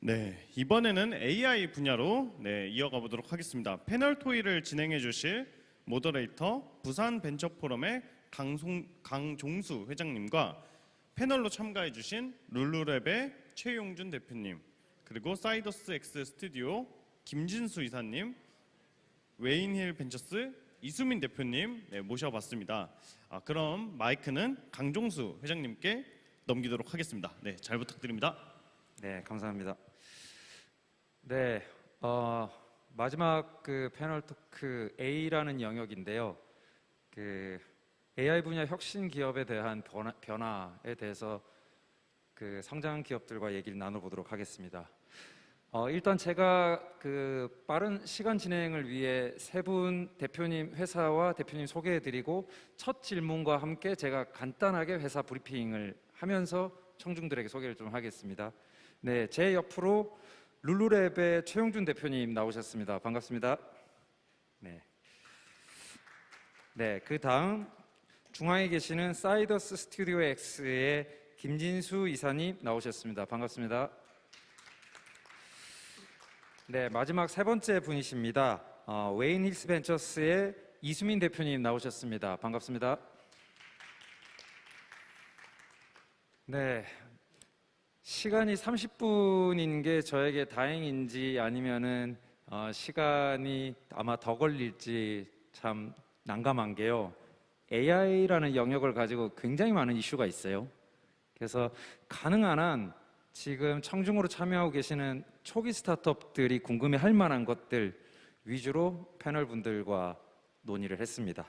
네, 이번에는 AI 분야로 이어가 보도록 하겠습니다. 패널 토의를 진행해 주실 모더레이터 부산 벤처포럼의 강종수 회장님과 패널로 참가해 주신 룰루랩의 최용준 대표님, 그리고 사이더스 X 스튜디오 김진수 이사님, 웨인힐 벤처스 이수민 대표님 모셔봤습니다. 그럼 마이크는 강종수 회장님께 넘기도록 하겠습니다. 네, 잘 부탁드립니다. 네, 감사합니다. 네, 마지막 그 패널 토크 A라는 영역인데요. 그 AI 분야 혁신 기업에 대한 변화에 대해서 그 성장 기업들과 얘기를 나눠보도록 하겠습니다. 일단 제가 그 빠른 시간 진행을 위해 세 분 대표님 회사와 대표님 소개해드리고 첫 질문과 함께 제가 간단하게 회사 브리핑을 하면서 청중들에게 소개를 좀 하겠습니다. 네, 제 옆으로 룰루랩의 최용준 대표님 나오셨습니다. 반갑습니다. 네, 그 다음 중앙에 계시는 사이더스 스튜디오 X의 김진수 이사님 나오셨습니다. 반갑습니다. 네, 마지막 세 번째 분이십니다. 웨인 힐스 벤처스의 이수민 대표님 나오셨습니다. 반갑습니다. 네, 시간이 30분인 게 저에게 다행인지 아니면은 시간이 아마 더 걸릴지 참 난감한 게요. AI라는 영역을 가지고 굉장히 많은 이슈가 있어요. 그래서 가능한 한 지금 청중으로 참여하고 계시는 초기 스타트업들이 궁금해할 만한 것들 위주로 패널 분들과 논의를 했습니다.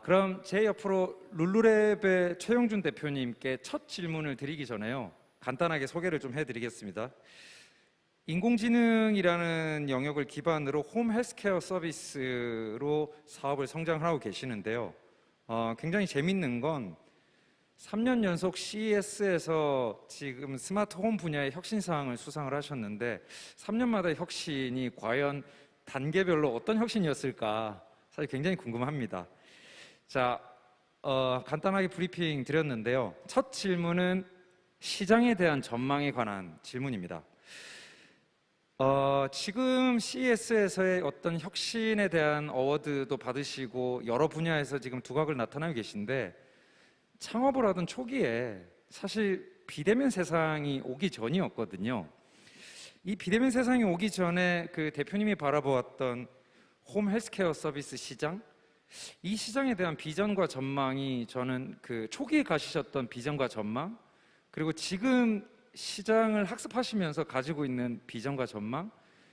그럼 제 옆으로 룰루랩의 최용준 대표님께 첫 질문을 드리기 전에요, 간단하게 소개를 좀 해드리겠습니다. 인공지능이라는 영역을 기반으로 홈 헬스케어 서비스로 사업을 성장하고 계시는데요. 굉장히 재밌는 건 3년 연속 CES에서 지금 스마트 홈 분야의 혁신사항을 수상을 하셨는데 3년마다 혁신이 과연 단계별로 어떤 혁신이었을까 사실 굉장히 궁금합니다. 자, 간단하게 브리핑 드렸는데요. 첫 질문은 시장에 대한 전망에 관한 질문입니다. 지금 CES에서의 어떤 혁신에 대한 어워드도 받으시고 여러 분야에서 지금 두각을 나타나고 계신데 창업을 하던 초기에 사실 비대면 세상이 오기 전이었거든요. 이 비대면 세상이 오기 전에 그 대표님이 바라보았던 홈 헬스케어 서비스 시장, 이 시장에 대한 비전과 전망이 저는 그 초기에 가지셨던 비전과 전망, 그리고 지금 시장을 학습하시면서 가지고 있는 비전과 전망,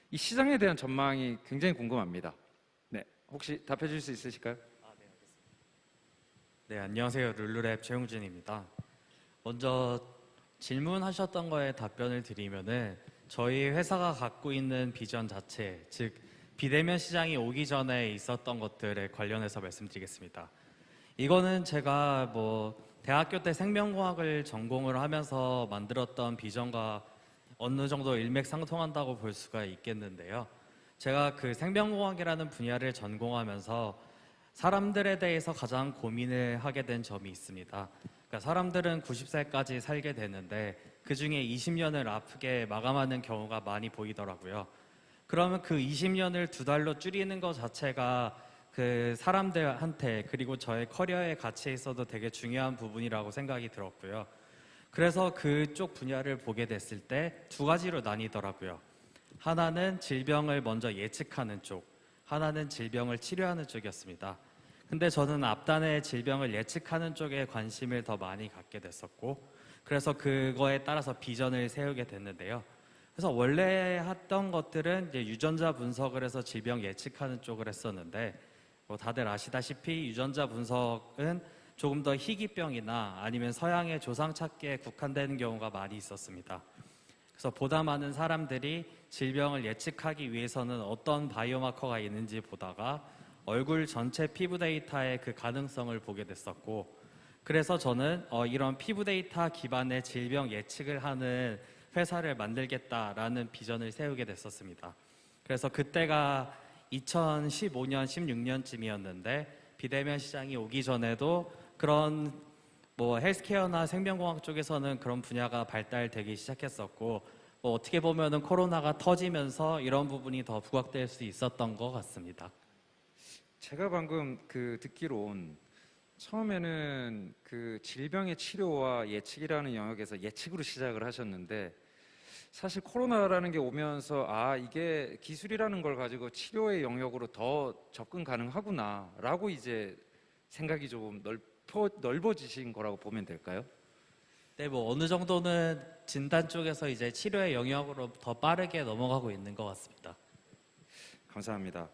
이 시장에 대한 전망이 굉장히 궁금합니다. 네, 혹시 답해 주실 수 있으실까요? 네, 알겠습니다. 네, 안녕하세요. 룰루랩 최용준입니다. 먼저 질문하셨던 거에 답변을 드리면은 저희 회사가 갖고 있는 비전 자체, 즉 비대면 시장이 오기 전에 있었던 것들에 관련해서 말씀드리겠습니다. 이거는 제가 대학교 때 생명공학을 전공을 하면서 만들었던 비전과 어느 정도 일맥상통한다고 볼 수가 있겠는데요. 제가 그 생명공학이라는 분야를 전공하면서 사람들에 대해서 가장 고민을 하게 된 점이 있습니다. 그러니까 사람들은 90살까지 살게 되는데 그 중에 20년을 아프게 마감하는 경우가 많이 보이더라고요. 그러면 그 20년을 2달로 줄이는 것 자체가 그 사람들한테 그리고 저의 커리어의 가치에 있어도 되게 중요한 부분이라고 생각이 들었고요. 그래서 그쪽 분야를 보게 됐을 때 두 가지로 나뉘더라고요. 하나는 질병을 먼저 예측하는 쪽, 하나는 질병을 치료하는 쪽이었습니다. 근데 저는 앞단의 질병을 예측하는 쪽에 관심을 더 많이 갖게 됐었고, 그래서 그거에 따라서 비전을 세우게 됐는데요. 그래서 원래 했던 것들은 이제 유전자 분석을 해서 질병 예측하는 쪽을 했었는데, 다들 아시다시피 유전자 분석은 조금 더 희귀병이나 아니면 서양의 조상 찾기에 국한되는 경우가 많이 있었습니다. 그래서 보다 많은 사람들이 질병을 예측하기 위해서는 어떤 바이오마커가 있는지 보다가 얼굴 전체 피부 데이터의 그 가능성을 보게 됐었고, 그래서 저는 이런 피부 데이터 기반의 질병 예측을 하는 회사를 만들겠다라는 비전을 세우게 됐었습니다. 그래서 그때가 2015년, 16년쯤이었는데 비대면 시장이 오기 전에도 그런 헬스케어나 생명공학 쪽에서는 그런 분야가 발달되기 시작했었고, 어떻게 보면은 코로나가 터지면서 이런 부분이 더 부각될 수 있었던 것 같습니다. 제가 방금 듣기론 처음에는 그 질병의 치료와 예측이라는 영역에서 예측으로 시작을 하셨는데 사실 코로나라는 게 오면서 이게 기술이라는 걸 가지고 치료의 영역으로 더 접근 가능하구나라고 이제 생각이 조금 넓어지신 거라고 보면 될까요? 네, 뭐 어느 정도는 진단 쪽에서 이제 치료의 영역으로 더 빠르게 넘어가고 있는 것 같습니다. 감사합니다.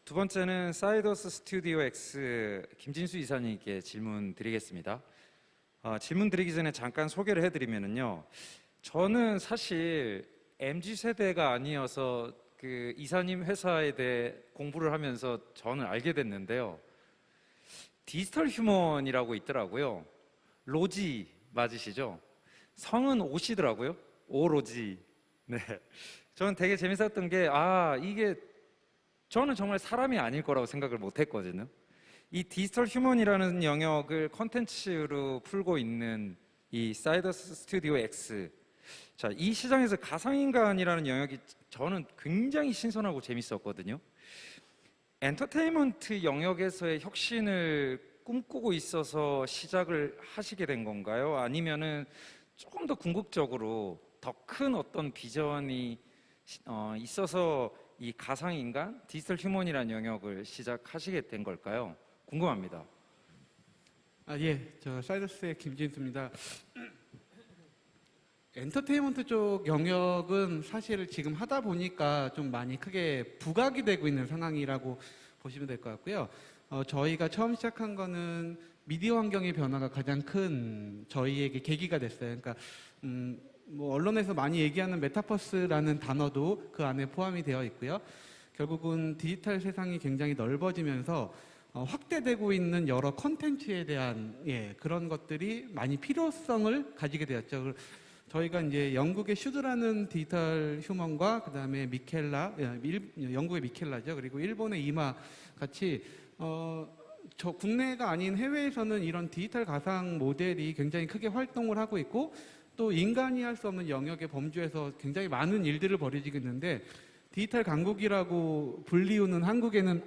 두 번째는 사이더스 스튜디오 X 김진수 이사님께 질문 드리겠습니다. 질문 드리기 전에 잠깐 소개를 해드리면요. 저는 사실 MZ 세대가 아니어서 그 이사님 회사에 대해 공부를 하면서 저는 알게 됐는데요. 디지털 휴먼이라고 있더라고요. 로지 맞으시죠? 성은 오시더라고요. 오로지. 네. 저는 되게 재밌었던 게 이게 저는 정말 사람이 아닐 거라고 생각을 못 했거든요. 이 디지털 휴먼이라는 영역을 컨텐츠로 풀고 있는 이 사이더스 스튜디오 X. 자, 이 시장에서 가상인간이라는 영역이 저는 굉장히 신선하고 재밌었거든요. 엔터테인먼트 영역에서의 혁신을 꿈꾸고 있어서 시작을 하시게 된 건가요? 아니면은 조금 더 궁극적으로 더 큰 어떤 비전이 있어서 이 가상인간, 디지털 휴먼이라는 영역을 시작하시게 된 걸까요? 궁금합니다. 저 사이더스의 김진수입니다. 엔터테인먼트 쪽 영역은 사실 지금 하다 보니까 좀 많이 크게 부각이 되고 있는 상황이라고 보시면 될 것 같고요. 저희가 처음 시작한 거는 미디어 환경의 변화가 가장 큰 저희에게 계기가 됐어요. 그러니까 뭐 언론에서 많이 얘기하는 메타버스라는 단어도 그 안에 포함이 되어 있고요. 결국은 디지털 세상이 굉장히 넓어지면서 확대되고 있는 여러 컨텐츠에 대한 그런 것들이 많이 필요성을 가지게 되었죠. 저희가 이제 영국의 슈드라는 디지털 휴먼과 그다음에 영국의 미켈라죠. 그리고 일본의 이마 같이 저 국내가 아닌 해외에서는 이런 디지털 가상 모델이 굉장히 크게 활동을 하고 있고 또 인간이 할 수 없는 영역의 범주에서 굉장히 많은 일들을 벌이고 있는데 디지털 강국이라고 불리우는 한국에는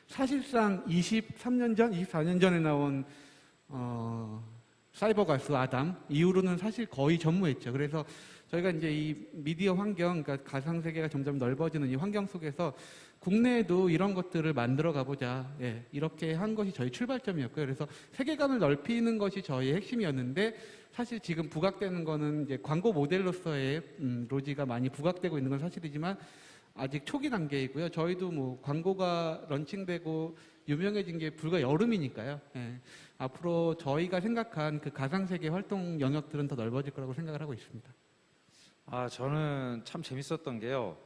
사실상 23년 전, 24년 전에 나온 사이버 가수 아담 이후로는 사실 거의 전무했죠. 그래서 저희가 이제 이 미디어 환경, 그러니까 가상 세계가 점점 넓어지는 이 환경 속에서 국내에도 이런 것들을 만들어 가보자. 이렇게 한 것이 저희 출발점이었고요. 그래서 세계관을 넓히는 것이 저희의 핵심이었는데 사실 지금 부각되는 거는 이제 광고 모델로서의 로지가 많이 부각되고 있는 건 사실이지만 아직 초기 단계이고요. 저희도 뭐 광고가 런칭되고 유명해진 게 불과 여름이니까요. 앞으로 저희가 생각한 그 가상세계 활동 영역들은 더 넓어질 거라고 생각을 하고 있습니다. 저는 참 재밌었던 게요.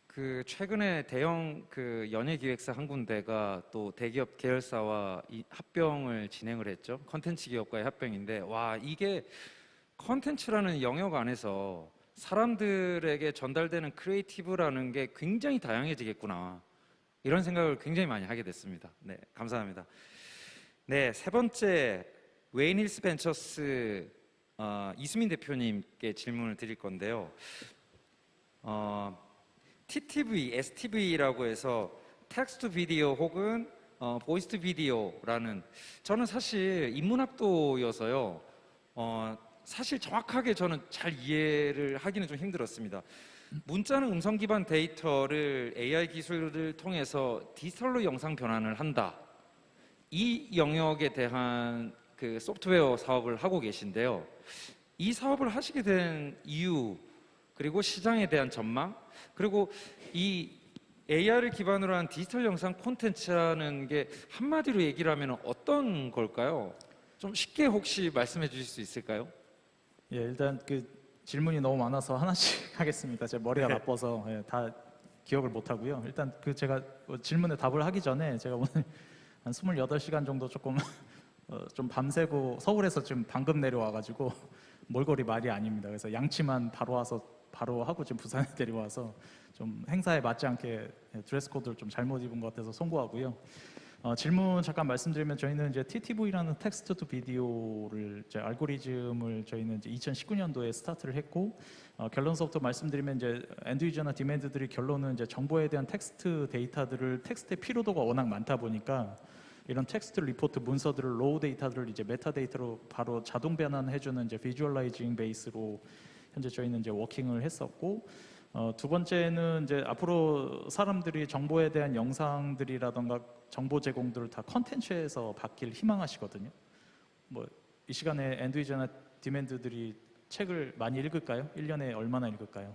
그 최근에 대형 그 연예기획사 한 군데가 또 대기업 계열사와 이 합병을 진행을 했죠. 컨텐츠 기업과의 합병인데 이게 컨텐츠라는 영역 안에서 사람들에게 전달되는 크리에이티브라는 게 굉장히 다양해지겠구나. 이런 생각을 굉장히 많이 하게 됐습니다. 네, 감사합니다. 네, 세 번째 웨인 힐스 벤처스 이수민 대표님께 질문을 드릴 건데요. TTV, STV라고 해서 텍스트 비디오 혹은 보이스 투 비디오라는 저는 사실 인문학도여서요. 사실 정확하게 저는 잘 이해를 하기는 좀 힘들었습니다. 문자는 음성 기반 데이터를 AI 기술을 통해서 디지털로 영상 변환을 한다. 이 영역에 대한 그 소프트웨어 사업을 하고 계신데요. 이 사업을 하시게 된 이유, 그리고 시장에 대한 전망, 그리고 이 AR을 기반으로 한 디지털 영상 콘텐츠라는 게 한마디로 얘기를 하면 어떤 걸까요? 좀 쉽게 혹시 말씀해 주실 수 있을까요? 일단 그 질문이 너무 많아서 하나씩 하겠습니다. 제 머리가 나빠서 다 기억을 못 하고요. 일단 그 제가 질문에 답을 하기 전에 제가 오늘 한 28시간 정도 조금 좀 밤새고 서울에서 지금 방금 내려와가지고 몰골이 말이 아닙니다. 그래서 양치만 바로 와서 바로 하고 지금 부산에 데려와서 좀 행사에 맞지 않게 드레스 코드를 좀 잘못 입은 것 같아서 송구하고요. 질문 잠깐 말씀드리면 저희는 이제 TTV라는 텍스트 투 비디오를 이제 알고리즘을 저희는 이제 2019년도에 스타트를 했고 결론서부터 말씀드리면 이제 엔드 유저나 디맨드들이 결론은 이제 정보에 대한 텍스트 데이터들을 텍스트의 피로도가 워낙 많다 보니까 이런 텍스트 리포트 문서들을 로우 데이터들을 이제 메타 데이터로 바로 자동 변환해주는 이제 비주얼라이징 베이스로 현재 저희는 이제 워킹을 했었고 두 번째는 이제 앞으로 사람들이 정보에 대한 영상들이라던가 정보 제공들을 다 컨텐츠에서 받길 희망하시거든요. 뭐 이 시간에 엔드 유저나 디맨드들이 책을 많이 읽을까요? 1년에 얼마나 읽을까요?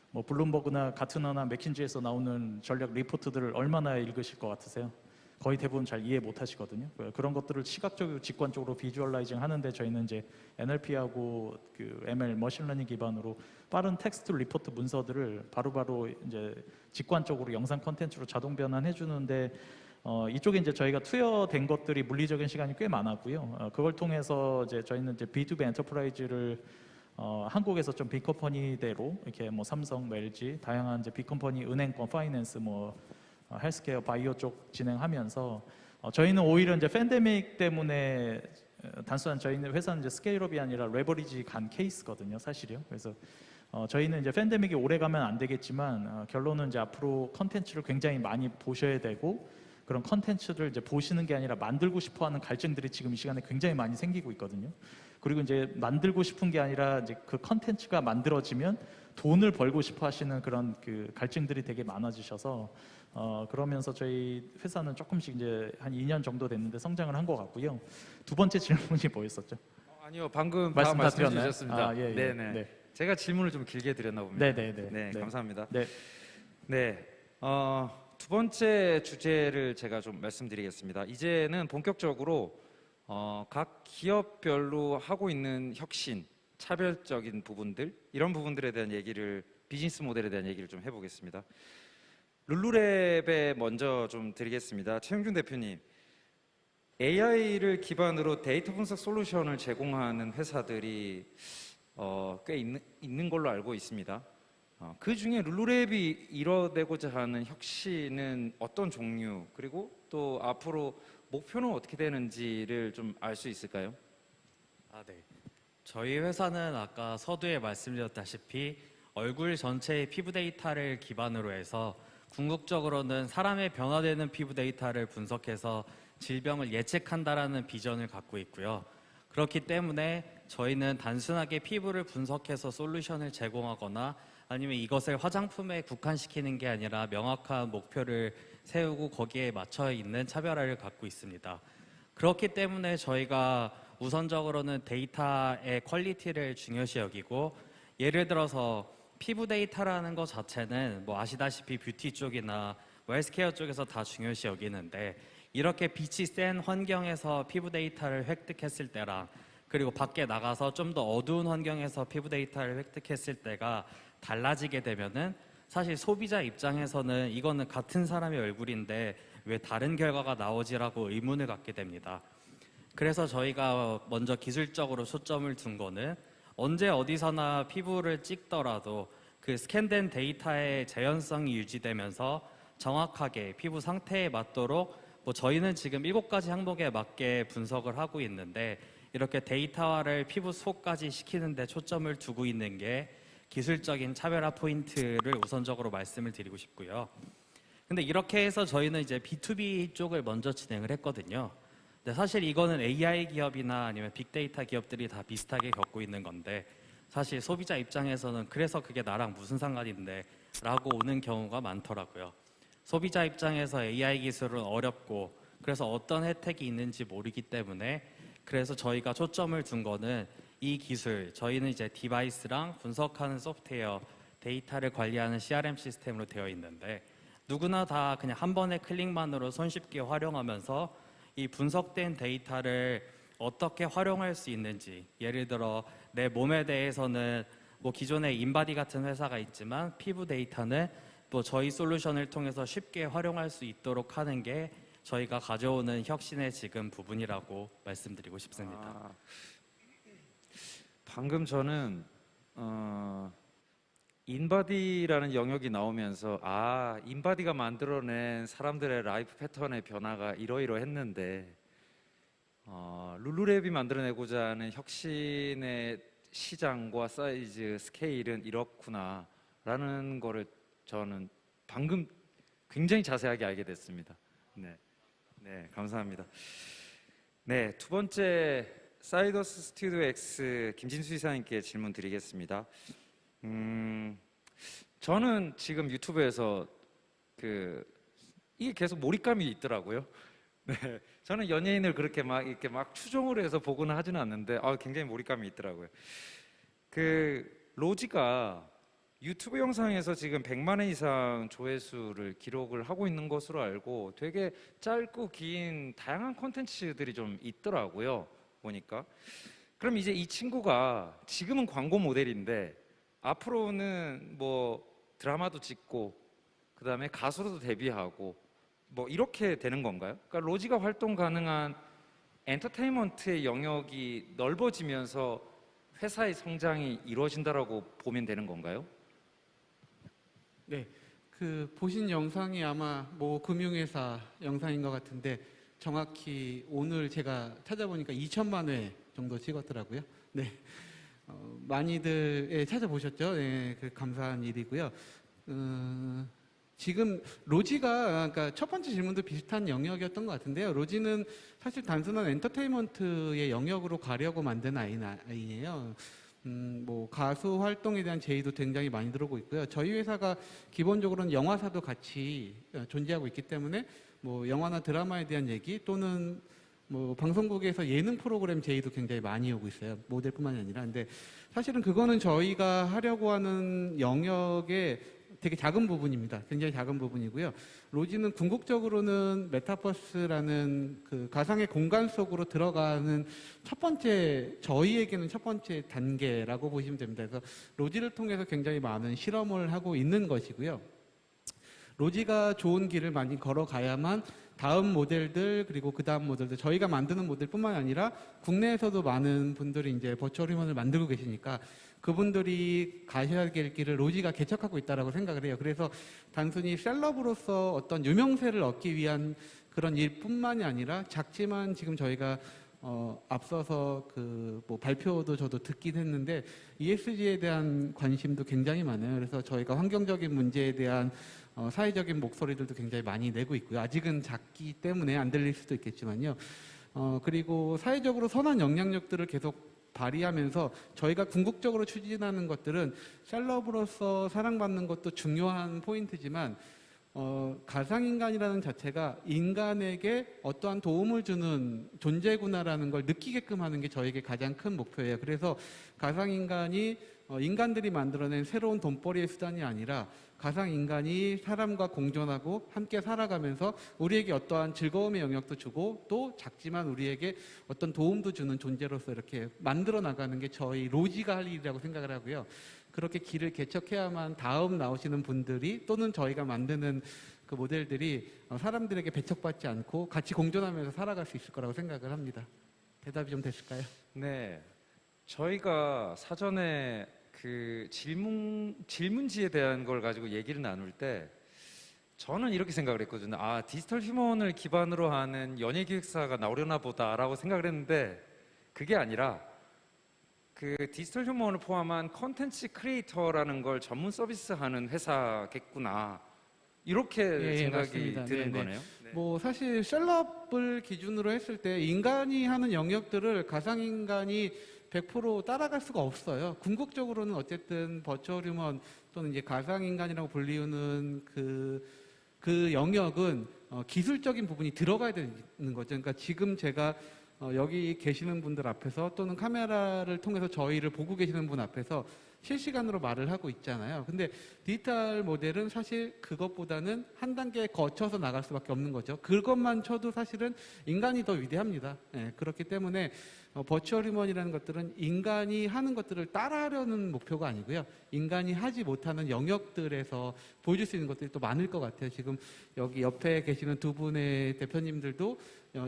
뭐 블룸버그나 가트너나 맥킨지에서 나오는 전략 리포트들을 얼마나 읽으실 것 같으세요? 거의 대부분 잘 이해 못 하시거든요. 그런 것들을 시각적이고 직관적으로 비주얼라이징 하는데 저희는 이제 NLP하고 그 ML 머신러닝 기반으로 빠른 텍스트 리포트 문서들을 바로바로 이제 직관적으로 영상 콘텐츠로 자동 변환해 주는데 이쪽에 이제 저희가 투여된 것들이 물리적인 시간이 꽤 많았고요. 그걸 통해서 이제 저희는 이제 B2B 엔터프라이즈를 한국에서 좀 빅컴퍼니대로 이렇게 뭐 삼성, LG 다양한 이제 빅컴퍼니 은행권, 파이낸스 뭐 헬스케어, 바이오 쪽 진행하면서 저희는 오히려 이제 팬데믹 때문에 단순한 저희는 회사는 이제 스케일업이 아니라 레버리지 간 케이스거든요, 사실이요. 그래서 저희는 이제 팬데믹이 오래 가면 안 되겠지만 결론은 이제 앞으로 컨텐츠를 굉장히 많이 보셔야 되고 그런 컨텐츠를 이제 보시는 게 아니라 만들고 싶어하는 갈증들이 지금 이 시간에 굉장히 많이 생기고 있거든요. 그리고 이제 만들고 싶은 게 아니라 이제 그 컨텐츠가 만들어지면 돈을 벌고 싶어 하시는 그런 그 갈증들이 되게 많아지셔서 그러면서 저희 회사는 조금씩 이제 한 2년 정도 됐는데 성장을 한 것 같고요. 두 번째 질문이 뭐였었죠? 아니요, 방금 다 말씀 다 말씀해 드렸나요? 주셨습니다. 예, 예. 네네. 네. 제가 질문을 좀 길게 드렸나 봅니다. 네네네. 네, 감사합니다. 네. 네, 두 번째 주제를 제가 좀 말씀드리겠습니다. 이제는 본격적으로 각 기업별로 하고 있는 혁신, 차별적인 부분들 이런 부분들에 대한 얘기를 비즈니스 모델에 대한 얘기를 좀 해보겠습니다. 룰루랩에 먼저 좀 드리겠습니다. 최영준 대표님, AI를 기반으로 데이터 분석 솔루션을 제공하는 회사들이 꽤 있는 걸로 알고 있습니다. 그 중에 룰루랩이 이뤄내고자 하는 혁신은 어떤 종류, 그리고 또 앞으로 목표는 어떻게 되는지를 좀 알 수 있을까요? 네. 저희 회사는 아까 서두에 말씀드렸다시피 얼굴 전체의 피부 데이터를 기반으로 해서 궁극적으로는 사람의 변화되는 피부 데이터를 분석해서 질병을 예측한다라는 비전을 갖고 있고요. 그렇기 때문에 저희는 단순하게 피부를 분석해서 솔루션을 제공하거나 아니면 이것을 화장품에 국한시키는 게 아니라 명확한 목표를 세우고 거기에 맞춰 있는 차별화를 갖고 있습니다. 그렇기 때문에 저희가 우선적으로는 데이터의 퀄리티를 중요시 여기고 예를 들어서 피부 데이터라는 것 자체는 뭐 아시다시피 뷰티 쪽이나 웰스케어 쪽에서 다 중요시 여기는데 이렇게 빛이 센 환경에서 피부 데이터를 획득했을 때랑 그리고 밖에 나가서 좀 더 어두운 환경에서 피부 데이터를 획득했을 때가 달라지게 되면은 사실 소비자 입장에서는 이거는 같은 사람의 얼굴인데 왜 다른 결과가 나오지라고 의문을 갖게 됩니다. 그래서 저희가 먼저 기술적으로 초점을 둔 거는 언제 어디서나 피부를 찍더라도 그 스캔된 데이터의 재현성이 유지되면서 정확하게 피부 상태에 맞도록 뭐 저희는 지금 7가지 항목에 맞게 분석을 하고 있는데 이렇게 데이터화를 피부 속까지 시키는 데 초점을 두고 있는 게 기술적인 차별화 포인트를 우선적으로 말씀을 드리고 싶고요. 근데 이렇게 해서 저희는 이제 B2B 쪽을 먼저 진행을 했거든요. 근데 사실 이거는 AI 기업이나 아니면 빅데이터 기업들이 다 비슷하게 겪고 있는 건데 사실 소비자 입장에서는 그래서 그게 나랑 무슨 상관인데 라고 오는 경우가 많더라고요. 소비자 입장에서 AI 기술은 어렵고 그래서 어떤 혜택이 있는지 모르기 때문에 그래서 저희가 초점을 둔 거는 이 기술, 저희는 이제 디바이스랑 분석하는 소프트웨어, 데이터를 관리하는 CRM 시스템으로 되어 있는데 누구나 다 그냥 한 번의 클릭만으로 손쉽게 활용하면서 이 분석된 데이터를 어떻게 활용할 수 있는지 예를 들어 내 몸에 대해서는 뭐 기존에 인바디 같은 회사가 있지만 피부 데이터는 또 저희 솔루션을 통해서 쉽게 활용할 수 있도록 하는 게 저희가 가져오는 혁신의 지금 부분이라고 말씀드리고 싶습니다. 방금 저는 인바디라는 영역이 나오면서 아, 인바디가 만들어낸 사람들의 라이프 패턴의 변화가 이러이러했는데 룰루랩이 만들어내고자 하는 혁신의 시장과 사이즈, 스케일은 이렇구나라는 거를 저는 방금 굉장히 자세하게 알게 됐습니다. 네, 네, 감사합니다. 네, 두 번째 사이더스 스튜디오 X 김진수 이사님께 질문 드리겠습니다. 저는 지금 유튜브에서 이게 계속 몰입감이 있더라고요. 네, 저는 연예인을 그렇게 이렇게 막 추종을 해서 보고는 하지는 않는데 굉장히 몰입감이 있더라고요. 로지가 유튜브 영상에서 지금 100만 회 이상 조회수를 기록을 하고 있는 것으로 알고 되게 짧고 긴 다양한 콘텐츠들이 좀 있더라고요. 보니까. 그럼 이제 이 친구가 지금은 광고 모델인데 앞으로는 뭐 드라마도 찍고 그다음에 가수로도 데뷔하고 뭐 이렇게 되는 건가요? 그러니까 로지가 활동 가능한 엔터테인먼트의 영역이 넓어지면서 회사의 성장이 이루어진다라고 보면 되는 건가요? 네, 보신 영상이 아마 뭐 금융회사 영상인 것 같은데 정확히 오늘 제가 찾아보니까 2천만 회 정도 찍었더라고요. 네, 많이들 찾아보셨죠? 네, 감사한 일이고요. 지금 로지가 그러니까 첫 번째 질문도 비슷한 영역이었던 것 같은데요. 로지는 사실 단순한 엔터테인먼트의 영역으로 가려고 만든 아이예요. 뭐 가수 활동에 대한 제의도 굉장히 많이 들어오고 있고요. 저희 회사가 기본적으로는 영화사도 같이 존재하고 있기 때문에 뭐 영화나 드라마에 대한 얘기 또는 뭐 방송국에서 예능 프로그램 제의도 굉장히 많이 오고 있어요. 모델뿐만이 아니라. 근데 사실은 그거는 저희가 하려고 하는 영역의 되게 작은 부분입니다. 굉장히 작은 부분이고요. 로지는 궁극적으로는 메타버스라는 가상의 공간 속으로 들어가는 저희에게는 첫 번째 단계라고 보시면 됩니다. 그래서 로지를 통해서 굉장히 많은 실험을 하고 있는 것이고요. 로지가 좋은 길을 많이 걸어가야만 다음 모델들 그리고 그 다음 모델들 저희가 만드는 모델뿐만 아니라 국내에서도 많은 분들이 이제 버추얼 휴먼을 만들고 계시니까 그분들이 가셔야 될 길을 로지가 개척하고 있다고 생각을 해요. 그래서 단순히 셀럽으로서 어떤 유명세를 얻기 위한 그런 일뿐만이 아니라 작지만 지금 저희가 앞서서 뭐 발표도 저도 듣긴 했는데 ESG에 대한 관심도 굉장히 많아요. 그래서 저희가 환경적인 문제에 대한 사회적인 목소리들도 굉장히 많이 내고 있고요. 아직은 작기 때문에 안 들릴 수도 있겠지만요. 그리고 사회적으로 선한 영향력들을 계속 발휘하면서 저희가 궁극적으로 추진하는 것들은 셀럽으로서 사랑받는 것도 중요한 포인트지만 가상인간이라는 자체가 인간에게 어떠한 도움을 주는 존재구나라는 걸 느끼게끔 하는 게 저에게 가장 큰 목표예요. 그래서 가상인간이 인간들이 만들어낸 새로운 돈벌이의 수단이 아니라 가상인간이 사람과 공존하고 함께 살아가면서 우리에게 어떠한 즐거움의 영역도 주고 또 작지만 우리에게 어떤 도움도 주는 존재로서 이렇게 만들어 나가는 게 저희 로지가 할 일이라고 생각을 하고요. 그렇게 길을 개척해야만 다음 나오시는 분들이 또는 저희가 만드는 그 모델들이 사람들에게 배척받지 않고 같이 공존하면서 살아갈 수 있을 거라고 생각을 합니다. 대답이 좀 됐을까요? 네, 저희가 사전에 질문지에 대한 걸 가지고 얘기를 나눌 때 저는 이렇게 생각을 했거든요. 디지털 휴먼을 기반으로 하는 연예기획사가 나오려나 보다라고 생각을 했는데 그게 아니라 디지털 휴먼을 포함한 컨텐츠 크리에이터라는 걸 전문 서비스하는 회사겠구나 이렇게 생각이 맞습니다. 드는 네네. 거네요. 네. 뭐 사실 셀럽을 기준으로 했을 때 인간이 하는 영역들을 가상인간이 100% 따라갈 수가 없어요. 궁극적으로는 어쨌든 버추얼 휴먼 또는 이제 가상인간이라고 불리우는 그 영역은 기술적인 부분이 들어가야 되는 거죠. 그러니까 지금 제가 여기 계시는 분들 앞에서 또는 카메라를 통해서 저희를 보고 계시는 분 앞에서 실시간으로 말을 하고 있잖아요. 근데 디지털 모델은 사실 그것보다는 한 단계 거쳐서 나갈 수밖에 없는 거죠. 그것만 쳐도 사실은 인간이 더 위대합니다. 네, 그렇기 때문에 버추얼 휴먼이라는 것들은 인간이 하는 것들을 따라하려는 목표가 아니고요. 인간이 하지 못하는 영역들에서 보여줄 수 있는 것들이 또 많을 것 같아요. 지금 여기 옆에 계시는 두 분의 대표님들도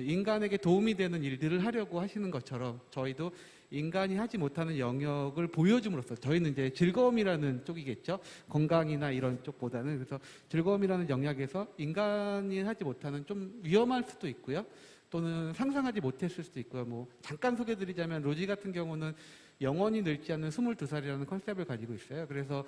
인간에게 도움이 되는 일들을 하려고 하시는 것처럼 저희도 인간이 하지 못하는 영역을 보여줌으로써 저희는 이제 즐거움이라는 쪽이겠죠. 건강이나 이런 쪽보다는. 그래서 즐거움이라는 영역에서 인간이 하지 못하는 좀 위험할 수도 있고요. 또는 상상하지 못했을 수도 있고요. 뭐 잠깐 소개드리자면 로지 같은 경우는 영원히 늙지 않는 22살이라는 컨셉을 가지고 있어요. 그래서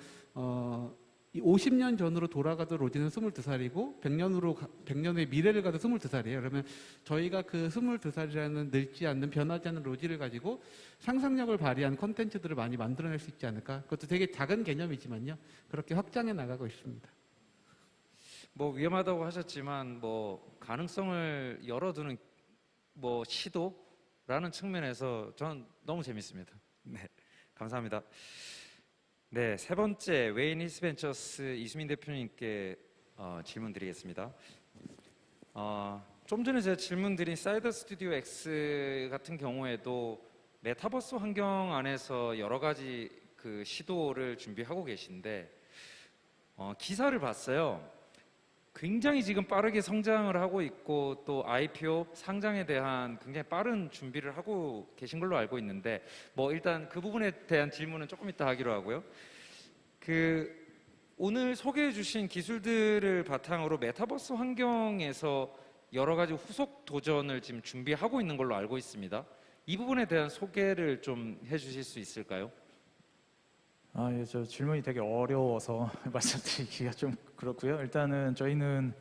이 50년 전으로 돌아가도 로지는 22살이고 100년의 미래를 가도 22살이에요. 그러면 저희가 그 22살이라는 늙지 않는 변하지 않는 로지를 가지고 상상력을 발휘한 콘텐츠들을 많이 만들어낼 수 있지 않을까. 그것도 되게 작은 개념이지만요. 그렇게 확장해 나가고 있습니다. 뭐 위험하다고 하셨지만 뭐 가능성을 열어두는 뭐 시도라는 측면에서 저는 너무 재밌습니다. 네, 감사합니다. 네, 세 번째 웨인 히스벤처스 이수민 대표님께 질문 드리겠습니다. 좀 전에 제가 질문드린 사이더 스튜디오 X 같은 경우에도 메타버스 환경 안에서 여러 가지 그 시도를 준비하고 계신데 기사를 봤어요. 굉장히 지금 빠르게 성장을 하고 있고 또 IPO 상장에 대한 굉장히 빠른 준비를 하고 계신 걸로 알고 있는데 뭐 일단 그 부분에 대한 질문은 조금 이따 하기로 하고요. 그 오늘 소개해 주신 기술들을 바탕으로 메타버스 환경에서 여러 가지 후속 도전을 지금 준비하고 있는 걸로 알고 있습니다. 이 부분에 대한 소개를 좀 해주실 수 있을까요? 예, 저 질문이 되게 어려워서 말씀드리기가 좀 그렇고요. 일단은 저희는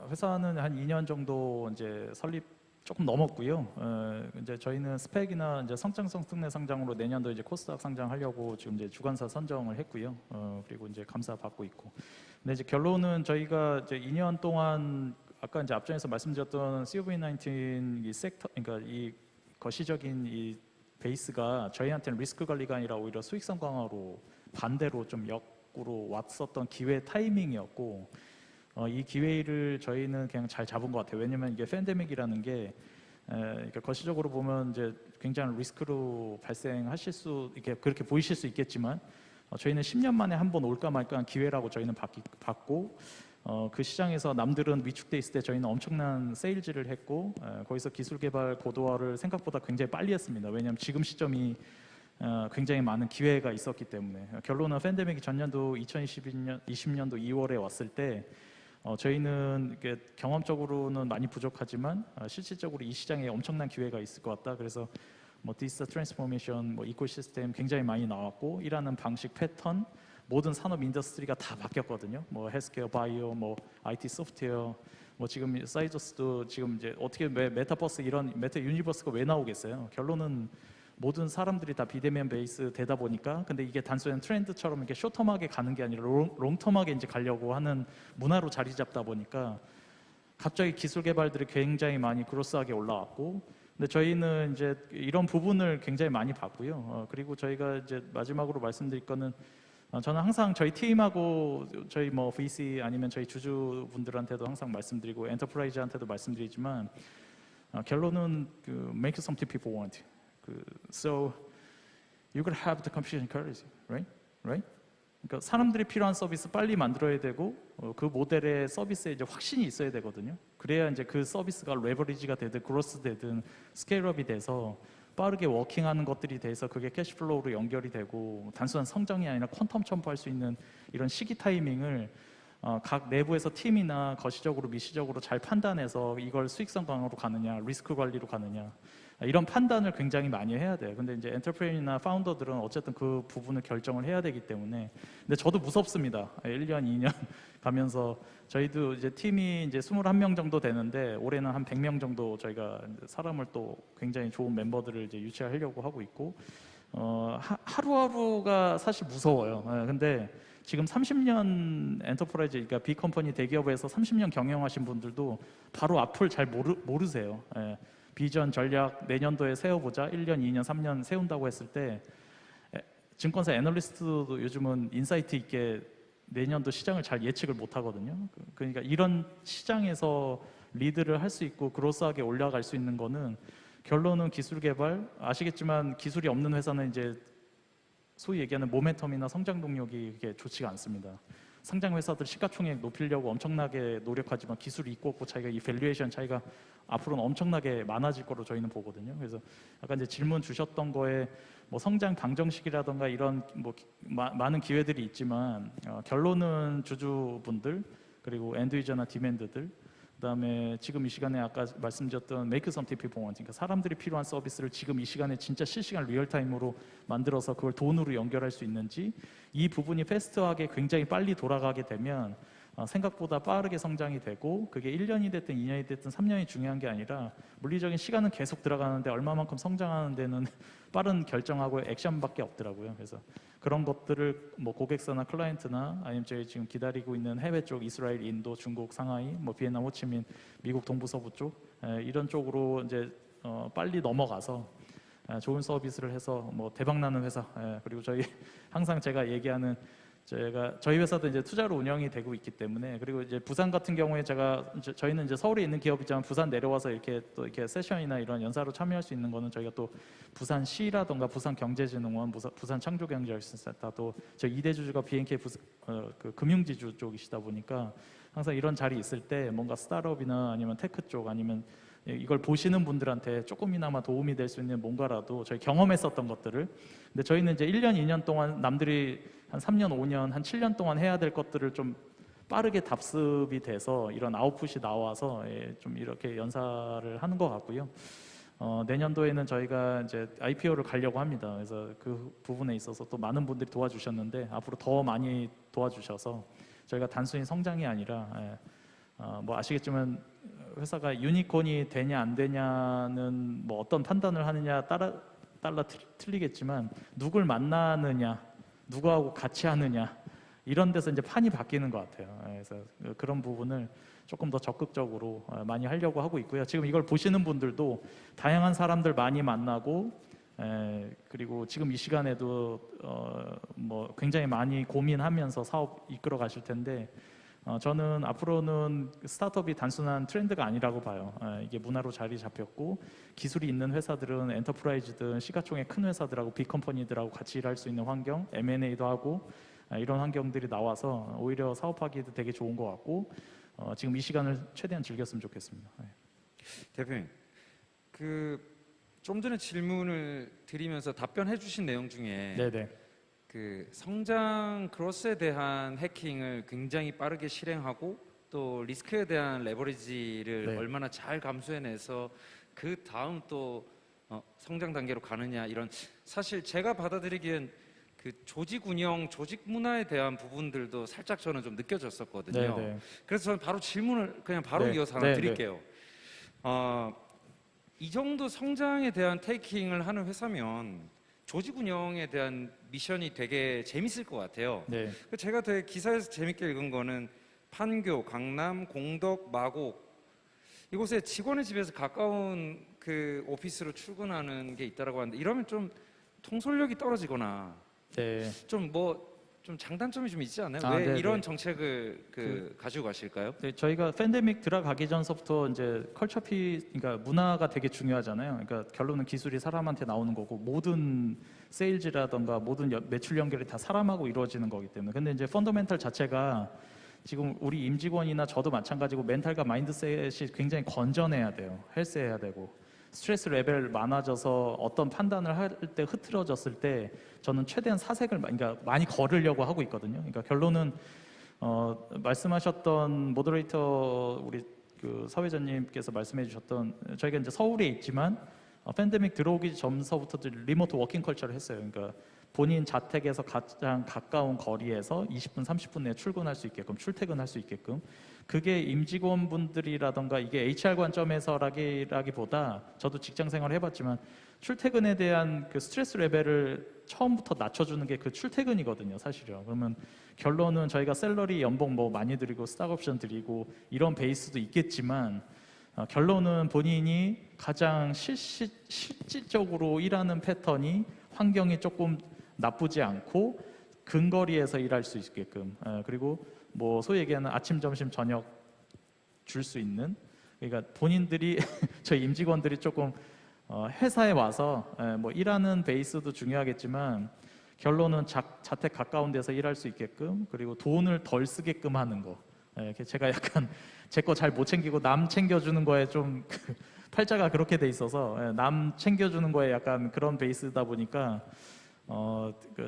회사는 한 2년 정도 이제 설립 조금 넘었고요. 이제 저희는 스펙이나 이제 성장성 특례 상장으로 내년도 이제 코스닥 상장하려고 지금 이제 주관사 선정을 했고요. 그리고 이제 감사 받고 있고. 근데 이제 결론은 저희가 이제 2년 동안 아까 이제 앞전에서 말씀드렸던 COVID-19 이 섹터, 그러니까 이 거시적인 이 베이스가 저희한테는 리스크 관리가 아니라 오히려 수익성 강화로 반대로 좀 역으로 왔었던 기회 타이밍이었고 이 기회를 저희는 그냥 잘 잡은 것 같아요. 왜냐면 이게 팬데믹이라는 게 그러니까 거시적으로 보면 이제 굉장히 리스크로 발생하실 수 이렇게 그렇게 보이실 수 있겠지만 저희는 10년 만에 한 번 올까 말까한 기회라고 저희는 받고 그 시장에서 남들은 위축돼 있을 때 저희는 엄청난 세일즈를 했고 거기서 기술 개발 고도화를 생각보다 굉장히 빨리 했습니다. 왜냐하면 지금 시점이 굉장히 많은 기회가 있었기 때문에 결론은 팬데믹이 전년도 2020년도 2월에 왔을 때 저희는 이게 경험적으로는 많이 부족하지만 실질적으로 이 시장에 엄청난 기회가 있을 것 같다. 그래서 뭐 디지털 트랜스포메이션, 뭐 이코시스템 굉장히 많이 나왔고 일하는 방식, 패턴 모든 산업 인더스트리가 다 바뀌었거든요. 뭐 헬스케어, 바이오, 뭐 IT 소프트웨어, 뭐 지금 사이저스도 지금 이제 어떻게 메타버스 이런 메타 유니버스가 왜 나오겠어요? 결론은 모든 사람들이 다 비대면 베이스 되다 보니까 근데 이게 단순한 트렌드처럼 이렇게 쇼텀하게 가는 게 아니라 롱텀하게 이제 가려고 하는 문화로 자리 잡다 보니까 갑자기 기술 개발들이 굉장히 많이 그로스하게 올라왔고 근데 저희는 이제 이런 부분을 굉장히 많이 봤고요. 그리고 저희가 이제 마지막으로 말씀드릴 거는 저는 항상 저희 팀하고 저희 뭐 VC 아니면 저희 주주분들한테도 항상 말씀드리고 엔터프라이즈한테도 말씀드리지만 결론은 그 make something people want. So you could have the competition currency, right? Right? 그러니까 사람들이 필요한 서비스 빨리 만들어야 되고 그 모델의 서비스에 이제 확신이 있어야 되거든요. 그래야 이제 그 서비스가 레버리지가 되든 그로스 되든 스케일업이 돼서 빠르게 워킹하는 것들이 돼서 그게 캐시플로우로 연결이 되고 단순한 성장이 아니라 퀀텀 점프할 수 있는 이런 시기 타이밍을 각 내부에서 팀이나 거시적으로 미시적으로 잘 판단해서 이걸 수익성 강화로 가느냐 리스크 관리로 가느냐 이런 판단을 굉장히 많이 해야 돼요. 근데 이제 엔터프레이너나 파운더들은 어쨌든 그 부분을 결정을 해야 되기 때문에 근데 저도 무섭습니다. 1년, 2년 가면서 저희도 이제 팀이 이제 21명 정도 되는데 올해는 한 100명 정도 저희가 사람을 또 굉장히 좋은 멤버들을 이제 유치하려고 하고 있고 하루하루가 사실 무서워요. 근데 지금 30년 엔터프라이즈, 그러니까 빅컴퍼니 대기업에서 30년 경영하신 분들도 바로 앞을 잘 모르세요. 비전 전략 내년도에 세워보자 1년, 2년, 3년 세운다고 했을 때 증권사 애널리스트도 요즘은 인사이트 있게 내년도 시장을 잘 예측을 못 하거든요. 그러니까 이런 시장에서 리드를 할 수 있고 그로스하게 올라갈 수 있는 거는 결론은 기술 개발, 아시겠지만 기술이 없는 회사는 이제 소위 얘기하는 모멘텀이나 성장 동력이 그게 좋지가 않습니다. 상장 회사들 시가총액 높이려고 엄청나게 노력하지만 기술이 있고 없고 차이가 이 밸류에이션 차이가 앞으로는 엄청나게 많아질 거로 저희는 보거든요. 그래서 아까 이제 질문 주셨던 거에 뭐 성장 방정식이라던가 이런 뭐 많은 기회들이 있지만 결론은 주주분들 그리고 엔드유저나 디맨드들 그다음에 지금 이 시간에 아까 말씀드렸던 make something people want, 그러니까 사람들이 필요한 서비스를 지금 이 시간에 진짜 실시간 리얼타임으로 만들어서 그걸 돈으로 연결할 수 있는지 이 부분이 패스트하게 굉장히 빨리 돌아가게 되면 생각보다 빠르게 성장이 되고 그게 1년이 됐든 2년이 됐든 3년이 중요한 게 아니라 물리적인 시간은 계속 들어가는데 얼마만큼 성장하는 데는 빠른 결정하고 액션밖에 없더라고요. 그래서 그런 것들을 뭐 고객사나 클라이언트나 아니면 저희 지금 기다리고 있는 해외 쪽 이스라엘, 인도, 중국, 상하이, 뭐 비엔나, 호치민, 미국 동부 서부 쪽 이런 쪽으로 이제 빨리 넘어가서 좋은 서비스를 해서 뭐 대박 나는 회사 그리고 저희 항상 제가 얘기하는 저희 회사도 이제 투자로 운영이 되고 있기 때문에 그리고 이제 부산 같은 경우에 저희는 이제 서울에 있는 기업이지만 부산 내려와서 이렇게 또 이렇게 세션이나 이런 연사로 참여할 수 있는 거는 저희가 또 부산시라던가 부산경제진흥원, 부산 창조경제센터 또 저희 2대 주주가 BNK 그 금융지주 쪽이시다 보니까 항상 이런 자리 있을 때 뭔가 스타트업이나 아니면 테크 쪽 아니면 이걸 보시는 분들한테 조금이나마 도움이 될 수 있는 뭔가라도 저희 경험했었던 것들을 근데 저희는 이제 1년, 2년 동안 남들이 한 3년, 5년, 한 7년 동안 해야 될 것들을 좀 빠르게 답습이 돼서 이런 아웃풋이 나와서 좀 이렇게 연사를 하는 것 같고요. 내년도에는 저희가 이제 IPO를 가려고 합니다. 그래서 그 부분에 있어서 또 많은 분들이 도와주셨는데 앞으로 더 많이 도와주셔서 저희가 단순히 성장이 아니라 뭐 아시겠지만 회사가 유니콘이 되냐 안 되냐는 뭐 어떤 판단을 하느냐 따라 틀리겠지만 누굴 만나느냐 누구하고 같이 하느냐 이런 데서 이제 판이 바뀌는 것 같아요. 그래서 그런 부분을 조금 더 적극적으로 많이 하려고 하고 있고요. 지금 이걸 보시는 분들도 다양한 사람들 많이 만나고 그리고 지금 이 시간에도 뭐 굉장히 많이 고민하면서 사업 이끌어 가실 텐데 저는 앞으로는 스타트업이 단순한 트렌드가 아니라고 봐요. 이게 문화로 자리 잡혔고 기술이 있는 회사들은 엔터프라이즈든 시가총액 큰 회사들하고 빅컴퍼니들하고 같이 일할 수 있는 환경, M&A도 하고 이런 환경들이 나와서 오히려 사업하기도 되게 좋은 것 같고 지금 이 시간을 최대한 즐겼으면 좋겠습니다. 대표님, 좀 전에 질문을 드리면서 답변해 주신 내용 중에 네네. 그 성장 크로스에 대한 해킹을 굉장히 빠르게 실행하고 또 리스크에 대한 레버리지를 네. 얼마나 잘 감수해내서 그 다음 또 성장 단계로 가느냐 이런 사실 제가 받아들이기엔 그 조직 운영, 조직 문화에 대한 부분들도 살짝 저는 좀 느껴졌었거든요. 네네. 그래서 저는 바로 질문을 그냥 바로 네. 이어서 하나 네, 드릴게요. 이 정도 성장에 대한 테이킹을 하는 회사면 조직 운영에 대한 미션이 되게 재밌을 것 같아요. 네. 제가 되게 기사에서 재밌게 읽은 거는 판교, 강남, 공덕, 마곡 이곳에 직원의 집에서 가까운 그 오피스로 출근하는 게 있다라고 하는데 이러면 좀 통솔력이 떨어지거나 네. 좀 장단점이 좀 있지 않아요? 아, 왜 네, 이런 네. 정책을 가지고 가실까요? 네, 저희가 팬데믹 들어가기 전서부터 이제 그러니까 문화가 되게 중요하잖아요. 그러니까 결론은 기술이 사람한테 나오는 거고 모든 세일즈라던가 모든 매출 연결이 다 사람하고 이루어지는 거기 때문에. 근데 이제 펀더멘털 자체가 지금 우리 임직원이나 저도 마찬가지고 멘탈과 마인드셋이 굉장히 건전해야 돼요. 헬스해야 되고. 스트레스 레벨 많아져서 어떤 판단을 할 때 흐트러졌을 때 저는 최대한 사색을 그러니까 많이 걸으려고 하고 있거든요. 그러니까 결론은 말씀하셨던 모더레이터 우리 그 사회자님께서 말씀해주셨던 저희가 이제 서울에 있지만 팬데믹 들어오기 전서부터 리모트 워킹 컬처를 했어요. 그러니까 본인 자택에서 가장 가까운 거리에서 20분, 30분 내에 출근할 수 있게끔 출퇴근할 수 있게끔 그게 임직원분들이라던가 이게 HR 관점에서라기보다 저도 직장 생활을 해봤지만 출퇴근에 대한 그 스트레스 레벨을 처음부터 낮춰주는 게 그 출퇴근이거든요, 사실은. 그러면 결론은 저희가 샐러리 연봉 뭐 많이 드리고 스탁옵션 드리고 이런 베이스도 있겠지만 결론은 본인이 가장 실질적으로 일하는 패턴이 환경이 조금 나쁘지 않고 근거리에서 일할 수 있게끔 그리고 뭐 소위 얘기하는 아침, 점심, 저녁 줄 수 있는 그러니까 본인들이 저희 임직원들이 조금 회사에 와서 뭐 일하는 베이스도 중요하겠지만 결론은 자택 가까운 데서 일할 수 있게끔, 그리고 돈을 덜 쓰게끔 하는 거. 예, 제가 약간 제 거 잘 못 챙기고 남 챙겨주는 거에 좀 팔자가 그렇게 돼 있어서, 예, 남 챙겨주는 거에 약간 그런 베이스다 보니까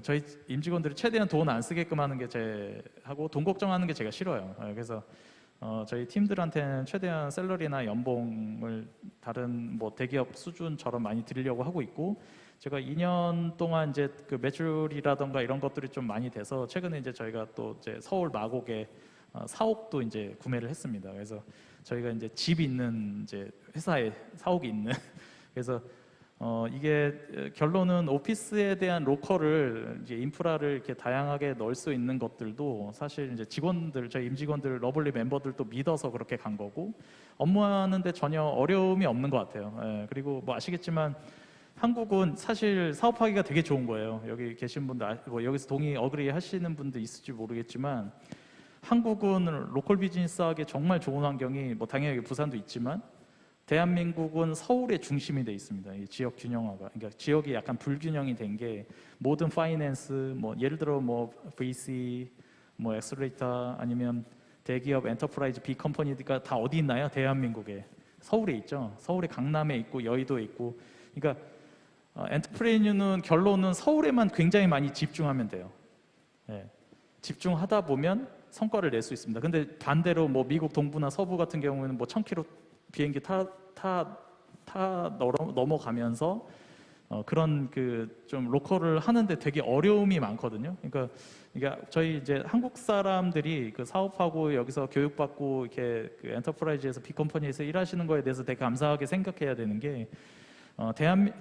저희 임직원들이 최대한 돈 안 쓰게끔 하는 게 하고 돈 걱정하는 게 제가 싫어요. 예, 그래서 저희 팀들한테는 최대한 샐러리나 연봉을 다른 뭐 대기업 수준처럼 많이 드리려고 하고 있고, 제가 2년 동안 이제 그 매출이라던가 이런 것들이 좀 많이 돼서 최근에 이제 저희가 또 이제 서울 마곡에 사옥도 이제 구매를 했습니다. 그래서 저희가 이제 집 있는 이제 회사에 사옥이 있는 그래서 이게 결론은 오피스에 대한 로컬을 이제 인프라를 이렇게 다양하게 넣을 수 있는 것들도 사실 이제 직원들, 저희 임직원들, 러블리 멤버들도 믿어서 그렇게 간 거고, 업무하는데 전혀 어려움이 없는 것 같아요. 예, 그리고 뭐 아시겠지만 한국은 사실 사업하기가 되게 좋은 거예요. 여기 계신 분들, 뭐 여기서 어그리 하시는 분도 있을지 모르겠지만, 한국은 로컬 비즈니스 하기 정말 좋은 환경이, 뭐 당연히 부산도 있지만 대한민국은 서울의 중심이 돼 있습니다. 이 지역 균형화가, 그러니까 지역이 약간 불균형이 된 게, 모든 파이낸스, 뭐 예를 들어 뭐 VC, 뭐 엑셀레이터, 아니면 대기업 엔터프라이즈 빅 컴퍼니가 다 어디 있나요? 대한민국에 서울에 있죠. 서울의 강남에 있고 여의도에 있고. 그러니까 엔터프레이뉴는 결론은 서울에만 굉장히 많이 집중하면 돼요. 예. 집중하다 보면 성과를 낼 수 있습니다. 근데 반대로 뭐 미국 동부나 서부 같은 경우에는 뭐 1000km 비행기 넘어가면서 그런 그 좀 로컬을 하는데 되게 어려움이 많거든요. 그러니까 저희 이제 한국 사람들이 그 사업하고 여기서 교육받고 이렇게 그 엔터프라이즈에서 빅컴퍼니에서 일하시는 거에 대해서 되게 감사하게 생각해야 되는 게,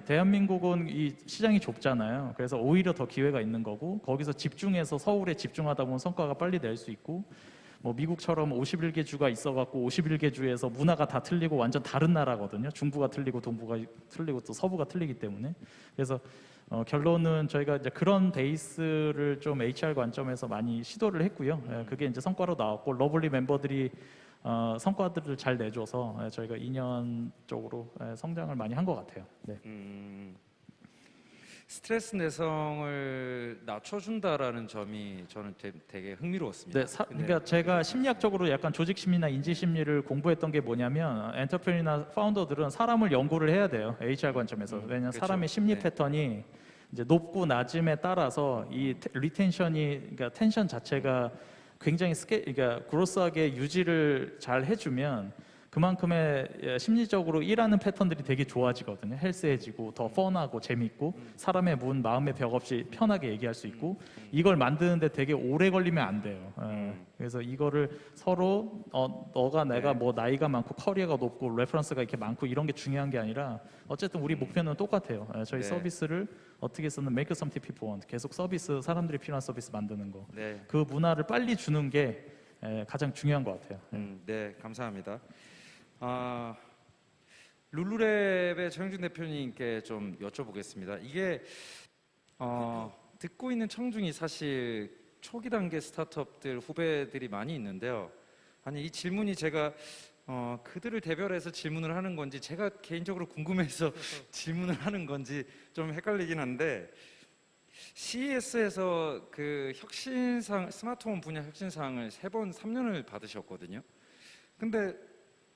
대한민국은 이 시장이 좁잖아요. 그래서 오히려 더 기회가 있는 거고, 거기서 집중해서 서울에 집중하다 보면 성과가 빨리 낼 수 있고, 뭐 미국처럼 51개 주가 있어갖고 51개 주에서 문화가 다 틀리고 완전 다른 나라거든요. 중부가 틀리고 동부가 틀리고 또 서부가 틀리기 때문에. 그래서 결론은 저희가 이제 그런 베이스를 좀 HR 관점에서 많이 시도를 했고요. 예, 그게 이제 성과로 나왔고, 러블리 멤버들이 성과들을 잘 내줘서 저희가 2년 쪽으로 성장을 많이 한 것 같아요. 네. 스트레스 내성을 낮춰준다라는 점이 저는 되게 흥미로웠습니다. 네, 그러니까 제가 심리학적으로 약간 조직 심리나 인지 심리를 공부했던 게 뭐냐면, 엔터프레이나 파운더들은 사람을 연구를 해야 돼요. HR 관점에서. 왜냐하면 그렇죠. 사람의 심리 네. 패턴이 이제 높고 낮음에 따라서 이 리텐션이, 그러니까 텐션 자체가 굉장히 그러니까 그로스하게 유지를 잘 해주면 그만큼의 심리적으로 일하는 패턴들이 되게 좋아지거든요. 헬스해지고 더 펀하고 재밌고, 사람의 마음의 벽 없이 편하게 얘기할 수 있고, 이걸 만드는데 되게 오래 걸리면 안 돼요. 그래서 이거를 서로 너가 내가 뭐 나이가 많고 커리어가 높고 레퍼런스가 이렇게 많고 이런 게 중요한 게 아니라, 어쨌든 우리 목표는 똑같아요. 저희 네. 서비스를 어떻게 쓰는 make something people want, 계속 서비스, 사람들이 필요한 서비스 만드는 거. 네. 그 문화를 빨리 주는 게 가장 중요한 것 같아요. 네, 감사합니다. 룰루랩의 정영준 대표님께 좀 여쭤보겠습니다. 이게 듣고 있는 청중이 사실 초기 단계 스타트업들 후배들이 많이 있는데요. 아니, 이 질문이 제가 그들을 대별해서 질문을 하는 건지, 제가 개인적으로 궁금해서 질문을 하는 건지 좀 헷갈리긴 한데, CES에서 그 혁신상, 스마트홈 분야 혁신상을 3년을 받으셨거든요. 근데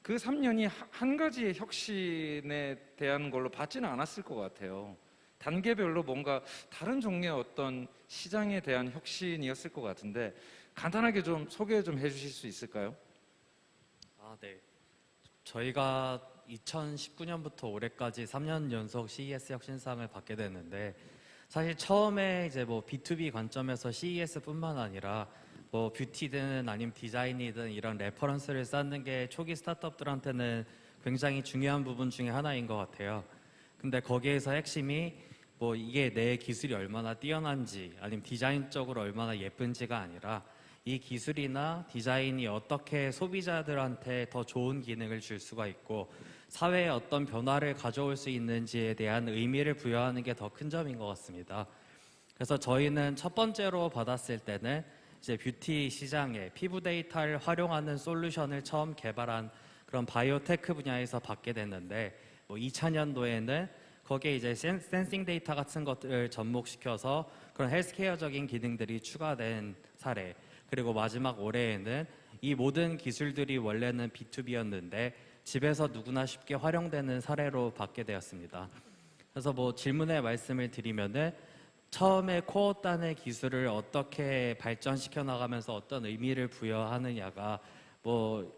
그 3년이 한 가지의 혁신에 대한 걸로 받지는 않았을 것 같아요. 단계별로 뭔가 다른 종류의 어떤 시장에 대한 혁신이었을 것 같은데, 간단하게 좀 소개 좀 해주실 수 있을까요? 네. 저희가 2019년부터 올해까지 3년 연속 CES 혁신상을 받게 됐는데, 사실 처음에 이제 뭐 B2B 관점에서 CES뿐만 아니라 뭐 뷰티든 아니면 디자인이든 이런 레퍼런스를 쌓는 게 초기 스타트업들한테는 굉장히 중요한 부분 중에 하나인 것 같아요. 근데 거기에서 핵심이 뭐 이게 내 기술이 얼마나 뛰어난지 아니면 디자인적으로 얼마나 예쁜지가 아니라, 이 기술이나 디자인이 어떻게 소비자들한테 더 좋은 기능을 줄 수가 있고 사회에 어떤 변화를 가져올 수 있는지에 대한 의미를 부여하는 게 더 큰 점인 것 같습니다. 그래서 저희는 첫 번째로 받았을 때는 이제 뷰티 시장에 피부 데이터를 활용하는 솔루션을 처음 개발한 그런 바이오테크 분야에서 받게 됐는데, 뭐 2000년도에는 거기에 이제 센싱 데이터 같은 것들을 접목시켜서 그런 헬스케어적인 기능들이 추가된 사례. 그리고 마지막 올해에는 이 모든 기술들이 원래는 B2B였는데 집에서 누구나 쉽게 활용되는 사례로 받게 되었습니다. 그래서 뭐 질문에 말씀을 드리면은 처음에 코어단의 기술을 어떻게 발전시켜 나가면서 어떤 의미를 부여하느냐가 뭐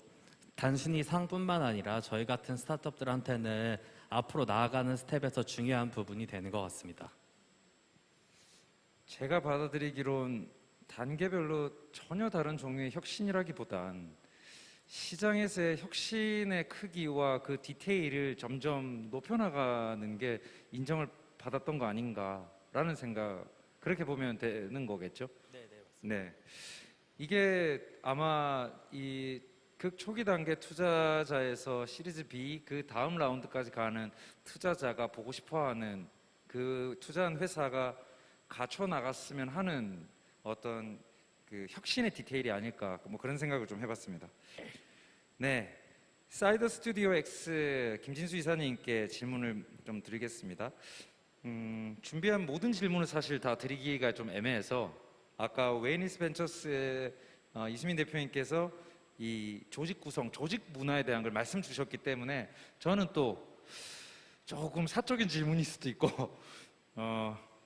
단순히 상뿐만 아니라 저희 같은 스타트업들한테는 앞으로 나아가는 스텝에서 중요한 부분이 되는 것 같습니다. 제가 받아들이기론 단계별로 전혀 다른 종류의 혁신이라기보단 시장에서의 혁신의 크기와 그 디테일을 점점 높여나가는 게 인정을 받았던 거 아닌가라는 생각, 그렇게 보면 되는 거겠죠? 네, 맞습니다. 네. 이게 아마 이 극초기 단계 투자자에서 시리즈 B 그 다음 라운드까지 가는 투자자가 보고 싶어하는 그 투자한 회사가 갖춰 나갔으면 하는 어떤 그 혁신의 디테일이 아닐까, 뭐 그런 생각을 좀 해봤습니다. 네, 사이더 스튜디오 X 김진수 이사님께 질문을 좀 드리겠습니다. 준비한 모든 질문을 사실 다 드리기가 좀 애매해서 아까 웨이니스 벤처스의 이수민 대표님께서 이 조직 구성, 조직 문화에 대한 걸 말씀 주셨기 때문에 저는 또 조금 사적인 질문일 수도 있고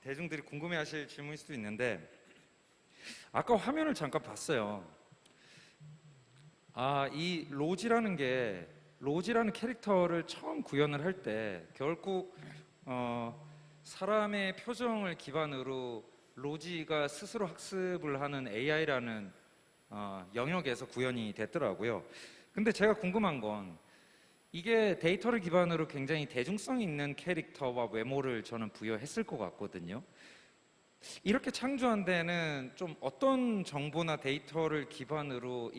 대중들이 궁금해하실 질문일 수도 있는데, 아까 화면을 잠깐 봤어요. 이 로지라는 캐릭터를 처음 구현을 할 때 결국 사람의 표정을 기반으로 로지가 스스로 학습을 하는 AI라는 영역에서 구현이 됐더라고요. 근데 제가 궁금한 건 이게 데이터를 기반으로 굉장히 대중성 있는 캐릭터와 외모를 저는 부여했을 것 같거든요. 이렇게 창조한 데는 좀 어떤 정보나 데이터를 기반으로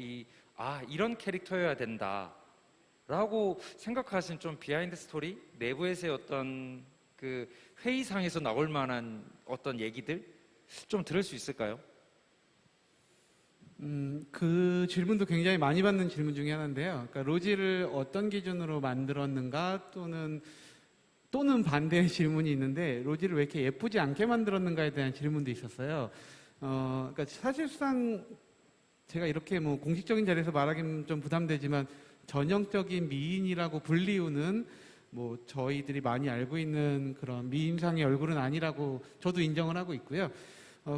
이런 캐릭터여야 된다라고 생각하신 좀 비하인드 스토리, 내부에서의 어떤 그 회의상에서 나올 만한 어떤 얘기들 좀 들을 수 있을까요? 그 질문도 굉장히 많이 받는 질문 중에 하나인데요. 그러니까 로지를 어떤 기준으로 만들었는가 또는 반대의 질문이 있는데, 로지를 왜 이렇게 예쁘지 않게 만들었는가에 대한 질문도 있었어요. 그러니까 사실상 제가 이렇게 뭐 공식적인 자리에서 말하기는 좀 부담되지만 전형적인 미인이라고 불리우는 뭐 저희들이 많이 알고 있는 그런 미인상의 얼굴은 아니라고 저도 인정을 하고 있고요.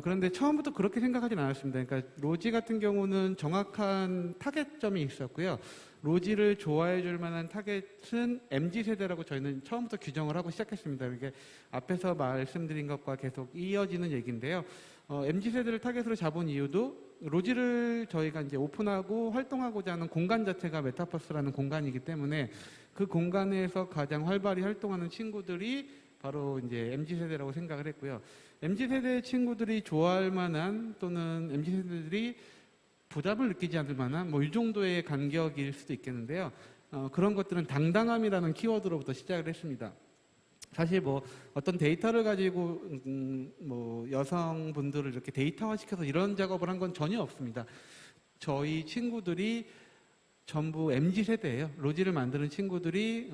그런데 처음부터 그렇게 생각하진 않았습니다. 그러니까 로지 같은 경우는 정확한 타겟점이 있었고요. 로지를 좋아해 줄 만한 타겟은 MZ세대라고 저희는 처음부터 규정을 하고 시작했습니다. 이게 앞에서 말씀드린 것과 계속 이어지는 얘기인데요. MZ세대를 타겟으로 잡은 이유도 로지를 저희가 이제 오픈하고 활동하고자 하는 공간 자체가 메타버스라는 공간이기 때문에 그 공간에서 가장 활발히 활동하는 친구들이 바로 이제 MZ세대라고 생각을 했고요. MZ세대 친구들이 좋아할 만한, 또는 MZ세대들이 부담을 느끼지 않을 만한 뭐 이 정도의 간격일 수도 있겠는데요. 그런 것들은 당당함이라는 키워드로부터 시작을 했습니다. 사실 뭐 어떤 데이터를 가지고 뭐 여성분들을 이렇게 데이터화시켜서 이런 작업을 한 건 전혀 없습니다. 저희 친구들이 전부 MZ세대예요. 로지를 만드는 친구들이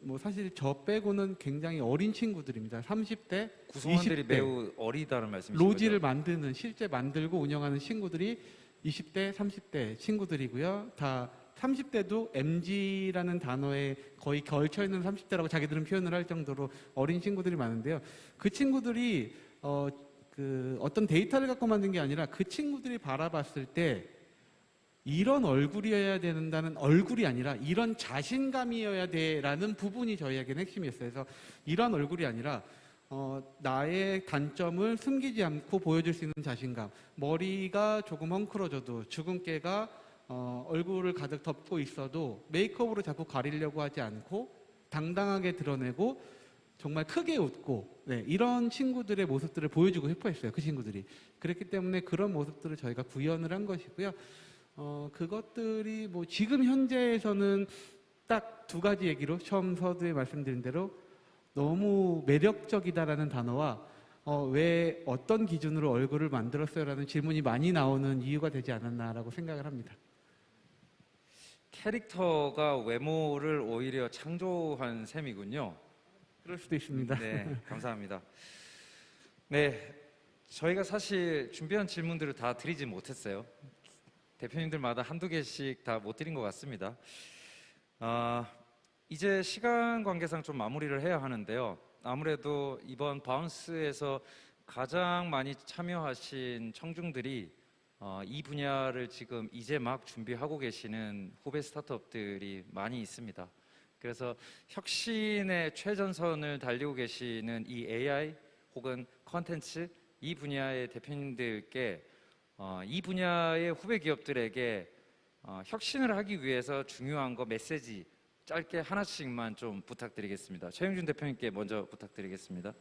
뭐 사실 저 빼고는 굉장히 어린 친구들입니다. 30대, 구성원들이 20대. 매우 어리다는 말씀이시죠? 로지를 만드는, 실제 만들고 운영하는 친구들이 20대, 30대 친구들이고요. 다 30대도 MZ라는 단어에 거의 걸쳐 있는 30대라고 자기들은 표현을 할 정도로 어린 친구들이 많은데요. 그 친구들이 어떤 데이터를 갖고 만든 게 아니라 그 친구들이 바라봤을 때 이런 얼굴이어야 된다는 얼굴이 아니라 이런 자신감이어야 돼라는 부분이 저희에게는 핵심이었어요. 그래서 이런 얼굴이 아니라 나의 단점을 숨기지 않고 보여줄 수 있는 자신감. 머리가 조금 헝클어져도 주근깨가 얼굴을 가득 덮고 있어도 메이크업으로 자꾸 가리려고 하지 않고 당당하게 드러내고 정말 크게 웃고, 네, 이런 친구들의 모습들을 보여주고 싶어 했어요. 그 친구들이. 그랬기 때문에 그런 모습들을 저희가 구현을 한 것이고요. 그것들이 뭐 지금 현재에서는 딱 두 가지 얘기로 처음 서두에 말씀드린 대로 너무 매력적이다라는 단어와 왜 어떤 기준으로 얼굴을 만들었어요라는 질문이 많이 나오는 이유가 되지 않았나라고 생각을 합니다. 캐릭터가 외모를 오히려 창조한 셈이군요. 그럴 수도 있습니다. 네, 감사합니다. 네, 저희가 사실 준비한 질문들을 다 드리지 못했어요. 대표님들마다 한두 개씩 다 못 드린 것 같습니다. 이제 시간 관계상 좀 마무리를 해야 하는데요. 아무래도 이번 바운스에서 가장 많이 참여하신 청중들이 이 분야를 지금 이제 막 준비하고 계시는 후배 스타트업들이 많이 있습니다. 그래서 혁신의 최전선을 달리고 계시는 이 AI 혹은 컨텐츠 이 분야의 대표님들께 이 분야의 후배 기업들에게 혁신을 하기 위해서 중요한 거 메시지 짧게 하나씩만 좀 부탁드리겠습니다. 최영준 대표님께 먼저 부탁드리겠습니다.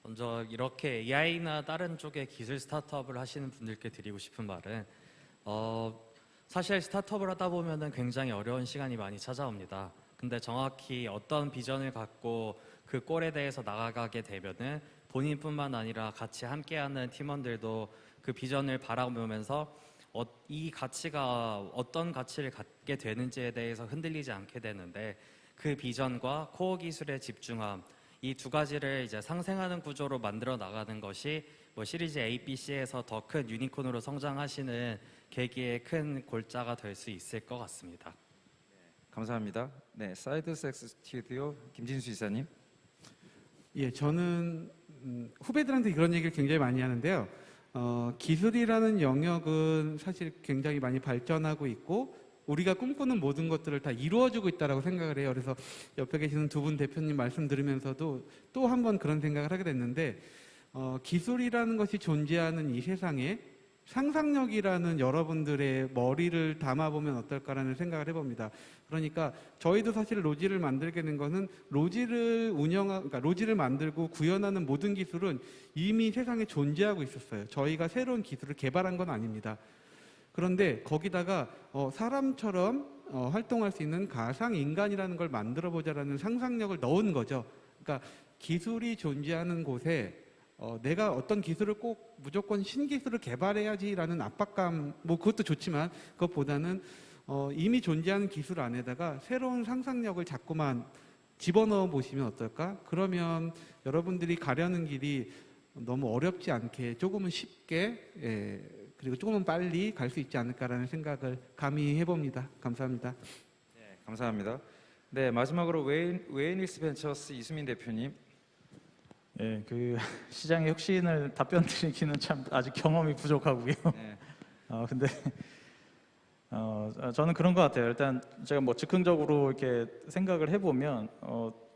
먼저 이렇게 AI나 다른 쪽의 기술 스타트업을 하시는 분들께 드리고 싶은 말은 사실 스타트업을 하다 보면은 굉장히 어려운 시간이 많이 찾아옵니다. 근데 정확히 어떤 비전을 갖고 그 골에 대해서 나아가게 되면은 본인뿐만 아니라 같이 함께하는 팀원들도 그 비전을 바라보면서 이 가치가 어떤 가치를 갖게 되는지에 대해서 흔들리지 않게 되는데 그 비전과 코어 기술의 집중함 이 두 가지를 이제 상생하는 구조로 만들어 나가는 것이 뭐 시리즈 A, B, C에서 더 큰 유니콘으로 성장하시는 계기의 큰 골자가 될 수 있을 것 같습니다. 감사합니다. 네, 사이드섹스 스튜디오 김진수 이사님. 예, 저는 후배들한테 그런 얘기를 굉장히 많이 하는데요. 기술이라는 영역은 사실 굉장히 많이 발전하고 있고 우리가 꿈꾸는 모든 것들을 다 이루어주고 있다고 생각을 해요. 그래서 옆에 계시는 두 분 대표님 말씀 들으면서도 또 한 번 그런 생각을 하게 됐는데 기술이라는 것이 존재하는 이 세상에 상상력이라는 여러분들의 머리를 담아보면 어떨까라는 생각을 해봅니다. 그러니까 저희도 사실 로지를 만들게 된 거는 그러니까 로지를 만들고 구현하는 모든 기술은 이미 세상에 존재하고 있었어요. 저희가 새로운 기술을 개발한 건 아닙니다. 그런데 거기다가 사람처럼 활동할 수 있는 가상 인간이라는 걸 만들어 보자라는 상상력을 넣은 거죠. 그러니까 기술이 존재하는 곳에 내가 어떤 기술을 꼭 무조건 신기술을 개발해야지라는 압박감, 뭐 그것도 좋지만 그것보다는 이미 존재하는 기술 안에다가 새로운 상상력을 자꾸만 집어넣어 보시면 어떨까? 그러면 여러분들이 가려는 길이 너무 어렵지 않게 조금은 쉽게 그리고 조금은 빨리 갈 수 있지 않을까라는 생각을 감히 해봅니다. 감사합니다. 네, 감사합니다. 네, 마지막으로 웨이니스 벤처스 이수민 대표님. 예, 그 시장의 혁신을 답변 드리기는 참 아직 경험이 부족하고요. 네. 근데 저는 그런 것 같아요. 일단 제가 뭐 즉흥적으로 이렇게 생각을 해보면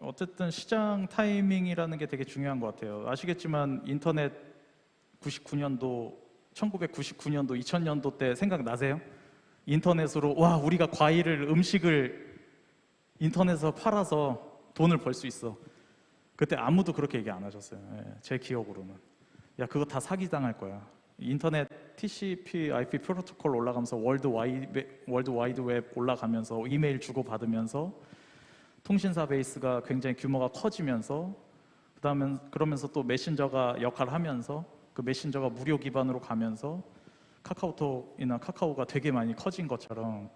어쨌든 시장 타이밍이라는 게 되게 중요한 것 같아요. 아시겠지만 인터넷 1999년도, 2000년도 때 생각나세요? 인터넷으로 와 우리가 음식을 인터넷에서 팔아서 돈을 벌 수 있어. 그때 아무도 그렇게 얘기 안 하셨어요. 제 기억으로는. 야 그거 다 사기당할 거야. 인터넷 TCP, IP 프로토콜 올라가면서 월드 와이드 웹 올라가면서 이메일 주고 받으면서 통신사 베이스가 굉장히 규모가 커지면서 그러면서 또 메신저가 역할을 하면서 그 메신저가 무료 기반으로 가면서 카카오톡이나 카카오가 되게 많이 커진 것처럼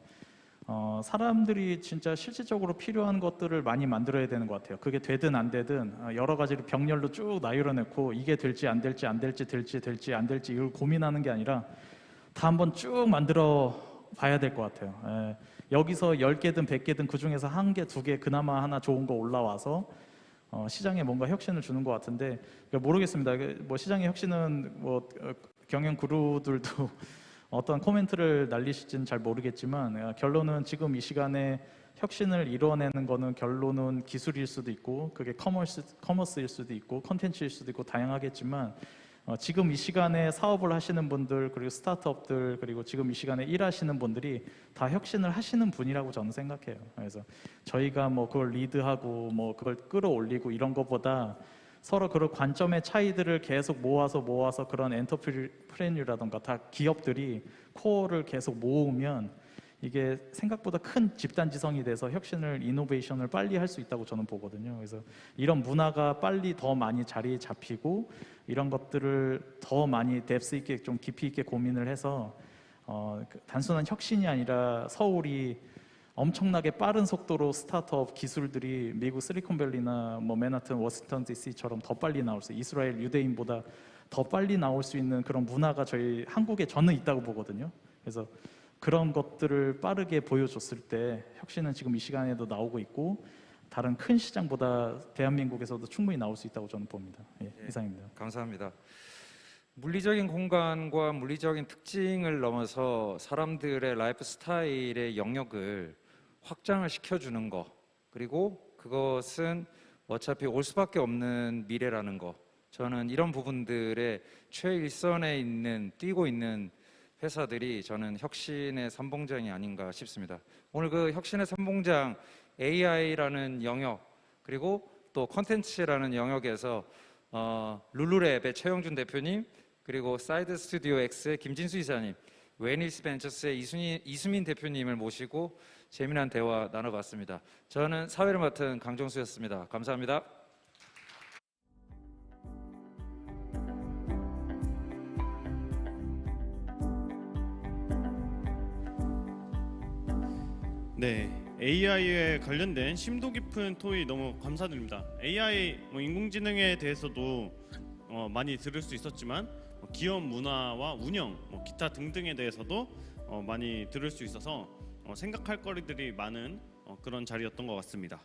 사람들이 진짜 실질적으로 필요한 것들을 많이 만들어야 되는 것 같아요. 그게 되든 안 되든 여러 가지로 병렬로 쭉 나열해놓고 이게 될지 안 될지 될지 안 될지 이걸 고민하는 게 아니라 다 한번 쭉 만들어 봐야 될 것 같아요. 여기서 10개든 100개든 그 중에서 한 개, 두 개 그나마 하나 좋은 거 올라와서 시장에 뭔가 혁신을 주는 것 같은데 모르겠습니다. 뭐 시장의 혁신은 뭐 경영 구루들도 어떤 코멘트를 날리실지는 잘 모르겠지만 결론은 지금 이 시간에 혁신을 이뤄내는 거는 결론은 기술일 수도 있고 그게 커머스일 수도 있고 컨텐츠일 수도 있고 다양하겠지만 지금 이 시간에 사업을 하시는 분들 그리고 스타트업들 그리고 지금 이 시간에 일하시는 분들이 다 혁신을 하시는 분이라고 저는 생각해요. 그래서 저희가 뭐 그걸 리드하고 뭐 그걸 끌어올리고 이런 것보다 서로 그런 관점의 차이들을 계속 모아서 그런 엔터프레뉴라던가 다 기업들이 코어를 계속 모으면 이게 생각보다 큰 집단지성이 돼서 혁신을 이노베이션을 빨리 할 수 있다고 저는 보거든요. 그래서 이런 문화가 빨리 더 많이 자리 잡히고 이런 것들을 더 많이 뎁스 있게 좀 깊이 있게 고민을 해서 단순한 혁신이 아니라 서울이 엄청나게 빠른 속도로 스타트업 기술들이 미국 실리콘밸리나 뭐 맨하튼, 워싱턴 DC처럼 더 빨리 나올 수, 이스라엘 유대인보다 더 빨리 나올 수 있는 그런 문화가 저희 한국에 저는 있다고 보거든요. 그래서 그런 것들을 빠르게 보여줬을 때 혁신은 지금 이 시간에도 나오고 있고 다른 큰 시장보다 대한민국에서도 충분히 나올 수 있다고 저는 봅니다. 예, 이상입니다. 감사합니다. 물리적인 공간과 물리적인 특징을 넘어서 사람들의 라이프 스타일의 영역을 확장을 시켜주는 거, 그리고 그것은 어차피 올 수밖에 없는 미래라는 거, 저는 이런 부분들의 최일선에 뛰고 있는 회사들이 저는 혁신의 선봉장이 아닌가 싶습니다. 오늘 그 혁신의 선봉장 AI라는 영역, 그리고 또 컨텐츠라는 영역에서 룰루랩의 최영준 대표님, 그리고 사이드 스튜디오 X의 김진수 이사님, 웨니스 벤처스의 이수민 대표님을 모시고 재미난 대화 나눠봤습니다. 저는 사회를 맡은 강정수였습니다. 감사합니다. 네, AI에 관련된 심도 깊은 토의 너무 감사드립니다. AI 인공지능에 대해서도 많이 들을 수 있었지만 기업 문화와 운영, 기타 등등에 대해서도 많이 들을 수 있어서 생각할 거리들이 많은 그런 자리였던 것 같습니다.